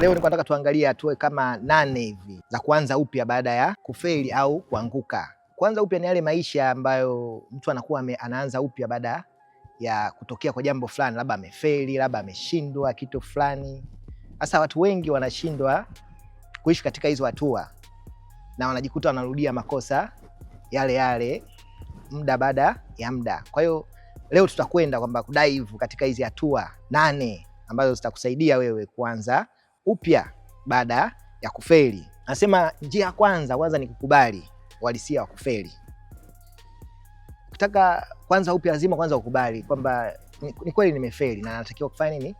Leo nilikuwa nataka tuangalie hatua kama 8 hivi za kuanza upya baada ya kufeli au kuanguka. Kuanza upya ni yale maisha ambayo mtu anakuwa anaanza upya baada ya kutokea kwa jambo fulani, labda amefeli, labda ameshindwa kitu fulani. Sasa watu wengi wanashindwa kuishi katika hizo hatua na wanajikuta wanarudia makosa yale yale muda baada ya muda. Kwa hiyo leo tutakwenda kwamba kudive katika hizi hatua 8 ambazo zitakusaidia wewe kuanza upya baada ya kufeli. Nasema njia ya kwanza ni kukubali uhalisia wa kufeli. Ukitaka kwanza upya lazima kwanza ukubali kwamba ni kweli nimefeli na natakiwa kufanya nini?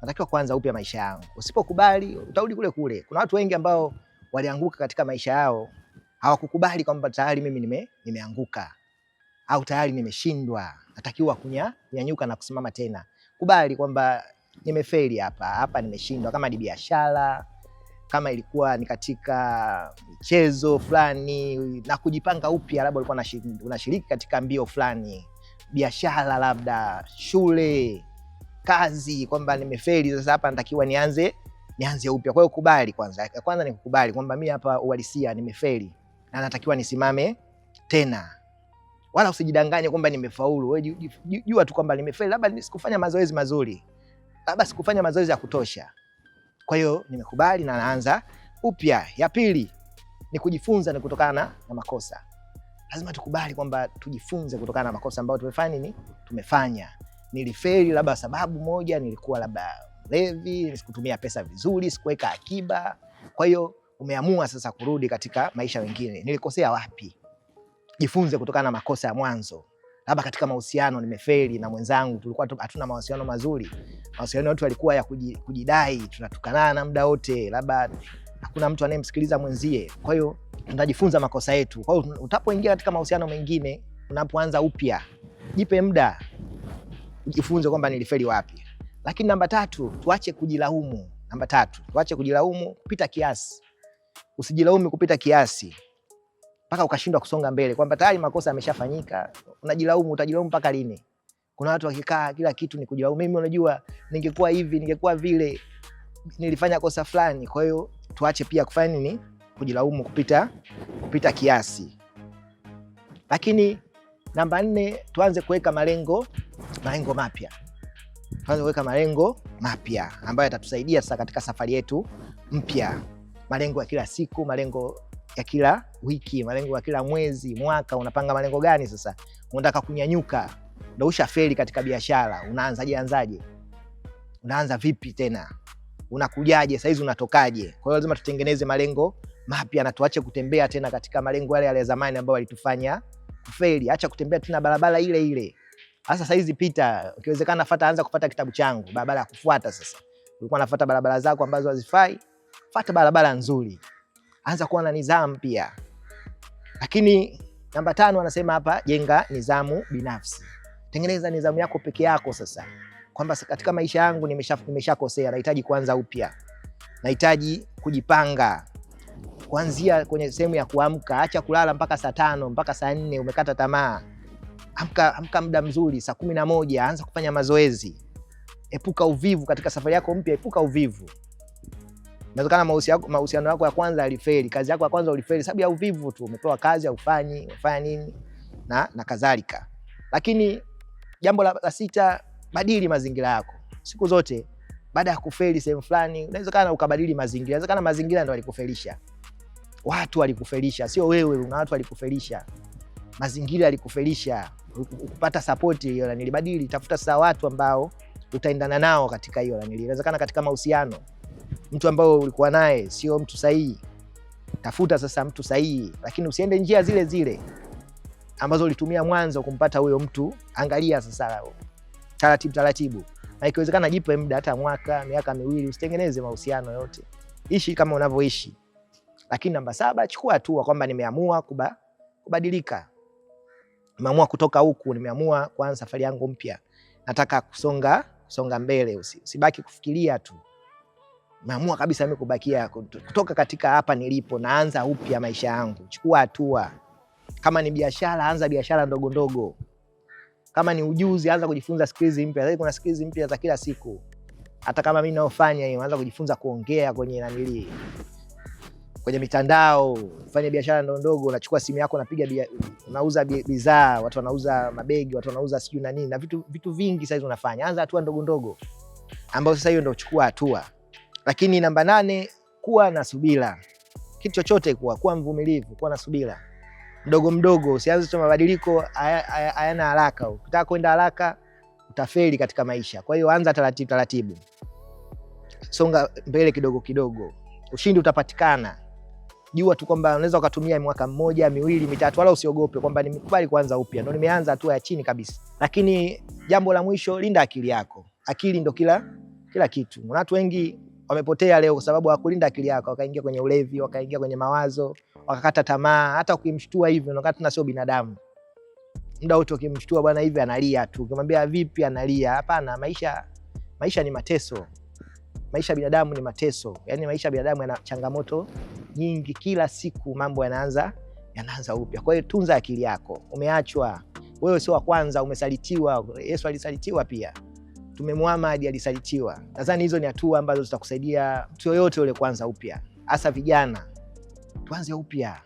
Natakiwa kwanza upya maisha yangu. Usipokubali utarudi kule kule. Kuna watu wengi ambao walianguka katika maisha yao, hawakukubali kwamba tayari mimi nimeanguka au tayari nimeshindwa, natakiwa kunyanyuka na kusimama tena. Kubali kwamba nimefeli hapa nimeshindwa, kama ni biashara, kama ilikuwa ni katika michezo fulani, na kujipanga upya. Labda ulikuwa unashiriki katika mbio fulani, biashara, labda shule, kazi, kwamba nimefeli sasa, hapa natakiwa nianze upya. Kwa hiyo kubali kwanza ni kukubali kwamba mimi hapa uhalisia nimefeli na natakiwa nisimame tena. Wala usijidanganye kwamba nimefaulu. Wewe jua tu kwamba nimefeli, labda sikufanya mazoezi mazuri, labda sikufanya mazoezi ya kutosha. Kwa hiyo nimekubali na naanza upya. Ya pili ni kujifunza, ni kutokana na makosa. Lazima tukubali kwamba tujifunze kutokana na makosa ambayo tumefanya. Nilifeli labda sababu moja, nilikuwa labda mlevi, sikutumia pesa vizuri, sikuweka akiba. Kwa hiyo umeamua sasa kurudi katika maisha mengine. Nilikosea wapi? Jifunze kutokana na makosa ya mwanzo. Labda katika mahusiano nimefeli na mwenzangu, tulikuwa hatuna mahusiano mazuri. Mahusiano yetu yalikuwa ya kujidai, tunatukanana muda wote, labda hakuna mtu anayemsikiliza mwenzie. Kwa hiyo tunajifunza makosa yetu. Kwa hiyo utapoingia katika mahusiano mengine, unapoanza upya, jipe muda ujifunze kwamba nilifeli wapi. Lakini namba 3, tuache kujilaumu. Tuache kujilaumu kupita kiasi. Usijilaumu kupita kiasi mpaka ukashindwa kusonga mbele, kwamba tayari makosa yameshafanyika. Utajilaumu mpaka lini? Kuna watu wakikaa kila kitu ni kujilaumu. Mimi unajua ningekuwa hivi, ningekuwa vile, nilifanya kosa fulani. Kwa hiyo tuache pia kufanya nini? Kujilaumu kupita kiasi. Lakini namba 4, tuanze kuweka malengo mapya. Tuanze kuweka malengo mapya ambayo yatatusaidia sasa katika safari yetu mpya. Malengo ya kila siku, malengo ya kila wiki, malengo ya kila mwezi, mwaka. Unapanga malengo gani sasa? Unataka kunyanyuka, ndio ushafeli katika biashara, unaanzaje? Unaanza vipi tena? Unakujaje? Saizi unatokaje? Kwa hiyo lazima tutengeneze malengo mapya na tuache kutembea tena katika malengo yale ya zamani ambayo walitufanya kufeli. Acha kutembea tena barabara ile ile. Sasa saizi pita, ikiwezekana anza kufuata kitabu changu, barabara ya kufuata. Sasa ulikuwa unafuata barabara zako ambazo hazifai, fuata barabara nzuri. Anza kuwa na nidhamu pia. Lakini namba 5 anasema hapa, jenga nidhamu binafsi. Tengeneza nidhamu yako peke yako sasa. Kwamba katika maisha yangu nimeshakosea, nahitaji kuanza upya. Nahitaji kujipanga. Kuanzia kwenye sehemu ya kuamka, acha kulala mpaka saa 5, mpaka saa 4 umekata tamaa. Amka muda mzuri, saa 11 anza kufanya mazoezi. Epuka uvivu katika safari yako mpya, epuka uvivu. Inawezekana mahusiano yako ya kwanza yalifeli, kazi yako ya kwanza ulifeli sababu ya uvivu tu. Umepewa kazi haufanyi, unafanya nini na kadhalika. Lakini jambo la 6, badili mazingira yako. Siku zote baada ya kufeli sehemu fulani, inawezekana ukabadili mazingira. Inawezekana mazingira ndio walikufelisha. Watu walikufelisha, sio wewe. Una watu walikufelisha. Mazingira yalikufelisha. Ukupata support hiyo, nilibadili. Tafuta sasa watu ambao utaendana nao katika hiyo. Inawezekana katika mahusiano mtu ambao ulikuwa naye sio mtu sahihi. Tafuta sasa mtu sahihi, lakini usiende njia zile zile ambazo ulitumia mwanzo kumpata huyo mtu. Angalia sasa taratibu. Na ikiwezekana jipe muda, hata mwaka, miaka miwili, usitengeneze mahusiano yote. Ishi kama unavyoishi. Lakini namba 7, chukua hatua kwamba nimeamua kubadilika. Nimeamua kutoka huku, nimeamua kuanza safari yangu mpya. Nataka kusonga mbele, usibaki kufikiria tu. Naamua kabisa mimi kutoka katika hapa nilipo, naanza upya maisha yangu. Chukua hatua. Kama ni biashara, anza biashara ndogo ndogo. Kama ni ujuzi, anza kujifunza skills mpya. Sasa kuna skills mpya za kila siku. Hata kama mimi naofanya hiyo, unaanza kujifunza kuongea kwenye mitandao, ufanye biashara ndogo ndogo, unachukua simu yako unapiga unauza bidhaa, watu wanauza mabegi, watu wanauza sijui na nini na vitu vingi sasa unafanya. Anza hatua ndogo ndogo ambayo sasa hiyo ndio uchukua hatua. Lakini namba 8, kuwa na subira. Kitu chochote kuwa mvumilivu, kuwa na subira. Mdogo mdogo, usianze tu mabadiliko hayana haraka. Ukitaka kwenda haraka utafeli katika maisha. Kwa hiyo anza taratibu taratibu. Songa mbele kidogo kidogo. Ushindi utapatikana. Jua tu kwamba unaweza ukatumia mwaka 1, 2, 3, wala usiogope kwamba nimekubali kuanza upya. Ndio nimeanza hatua ya chini kabisa. Lakini jambo la mwisho, linda akili yako. Akili ndio kila kitu. Watu wengi wamepotea leo kwa sababu hawakulinda akili yako, wakaingia kwenye ulevi, wakaingia kwenye mawazo, wakakata tamaa. Hata ukimshtua hivi unaona tena sio binadamu. Muda wote ukimshtua bwana hivi analia tu. Ukimwambia vipi analia. Hapana, maisha ni mateso. Maisha ya binadamu ni mateso. Yaani maisha ya binadamu yana changamoto nyingi, kila siku mambo yanaanza upya. Kwa hiyo tunza akili yako. Umeachwa. Wewe sio wa kwanza, umesalitiwa. Yesu alisalitiwa pia. Mtume Muhammad alisalitiwa. Nadhani hizo ni hatua ambazo zitakusaidia mtu yoyote yule kuanza upya. Hasa vijana. Tuanze upya.